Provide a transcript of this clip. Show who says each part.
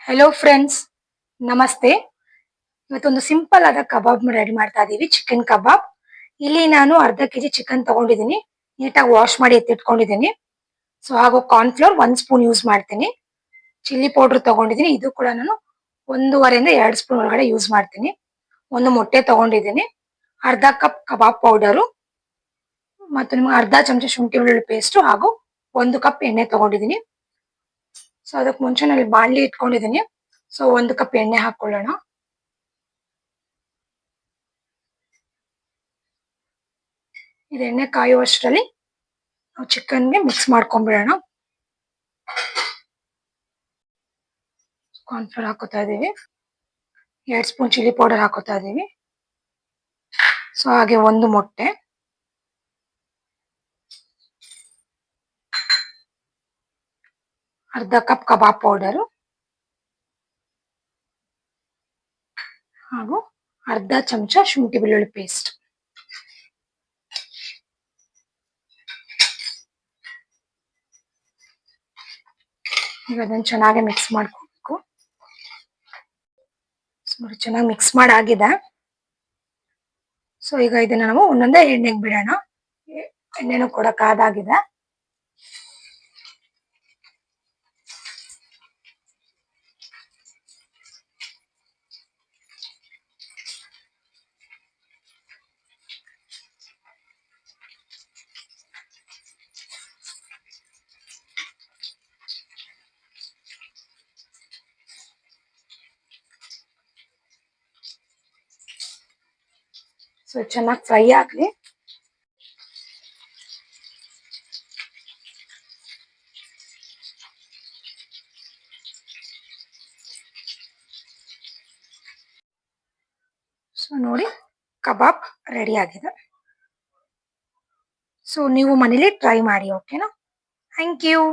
Speaker 1: Hello friends, ನಮಸ್ತೆ. ಇವತ್ತೊಂದು simple ಆದ ಕಬಾಬ್ ರೆಡಿ ಮಾಡ್ತಾ ಇದೀವಿ, ಚಿಕನ್ ಕಬಾಬ್. ಇಲ್ಲಿ ನಾನು ಅರ್ಧ ಕೆಜಿ ಚಿಕನ್ ತಗೊಂಡಿದ್ದೀನಿ, ನೀಟಾಗಿ ವಾಶ್ ಮಾಡಿ ಎತ್ತಿಟ್ಕೊಂಡಿದ್ದೀನಿ. ಸೊ ಹಾಗೂ ಕಾರ್ನ್ಫ್ಲೋರ್ 1 ಸ್ಪೂನ್ ಯೂಸ್ ಮಾಡ್ತೀನಿ. ಚಿಲ್ಲಿ ಪೌಡರ್ ತಗೊಂಡಿದ್ದೀನಿ, ಇದು ಕೂಡ ನಾನು 1.5 ಇಂದ 2 ಸ್ಪೂನ್ ಒಳಗಡೆ ಯೂಸ್ ಮಾಡ್ತೀನಿ. ಒಂದು ಮೊಟ್ಟೆ ತಗೊಂಡಿದ್ದೀನಿ, ಅರ್ಧ ಕಪ್ ಕಬಾಬ್ ಪೌಡರು, ಮತ್ತು ನಿಮ್ಗೆ ಅರ್ಧ ಚಮಚ ಶುಂಠಿ ಬೆಳ್ಳುಳ್ಳಿ ಪೇಸ್ಟ್ ಹಾಗೂ 1 ಕಪ್ ಎಣ್ಣೆ ತಗೊಂಡಿದ್ದೀನಿ. ಸೊ ಅದಕ್ಕೆ ಮುಂಚೆ ನಾನು ಬಾಣಲಿ ಇಟ್ಕೊಂಡಿದ್ದೀನಿ. ಸೊ 1 ಕಪ್ ಎಣ್ಣೆ ಹಾಕೊಳ್ಳೋಣ. ಇದು ಎಣ್ಣೆ ಕಾಯುವಷ್ಟರಲ್ಲಿ ನಾವು ಚಿಕನ್ಗೆ ಮಿಕ್ಸ್ ಮಾಡ್ಕೊಂಡ್ಬಿಡೋಣ. ಕಾರ್ನ್ಫ್ಲೋರ್ ಹಾಕೋತಾ ಇದೀವಿ, 2 ಸ್ಪೂನ್ ಚಿಲ್ಲಿ ಪೌಡರ್ ಹಾಕೋತಾ ಇದೀವಿ. ಸೊ ಹಾಗೆ ಒಂದು ಮೊಟ್ಟೆ, ಅರ್ಧ ಕಪ್ ಕಬಾಬ್ ಪೌಡರು ಹಾಗೂ ಅರ್ಧ ಚಮಚ ಶುಂಠಿ ಬೆಳ್ಳುಳ್ಳಿ ಪೇಸ್ಟ್. ಈಗ ಅದನ್ನು ಚೆನ್ನಾಗಿ ಮಿಕ್ಸ್ ಮಾಡ್ಕೋಬೇಕು. ಚೆನ್ನಾಗಿ ಮಿಕ್ಸ್ ಮಾಡಾಗಿದೆ. ಸೊ ಈಗ ಇದನ್ನ ನಾವು ಒಂದೊಂದೇ ಎಣ್ಣೆಗೆ ಬಿಡೋಣ. ಎಣ್ಣೆನೂ ಕೂಡ ಕಾದಾಗಿದೆ. ಸೊ ಚೆನ್ನಾಗಿ ಫ್ರೈ ಆಗಲಿ. ಸೊ ನೋಡಿ, ಕಬಾಬ್ ರೆಡಿ ಆಗಿದೆ. ಸೊ ನೀವು ಮನೇಲಿ ಟ್ರೈ ಮಾಡಿ, ಓಕೆನಾ? Thank you.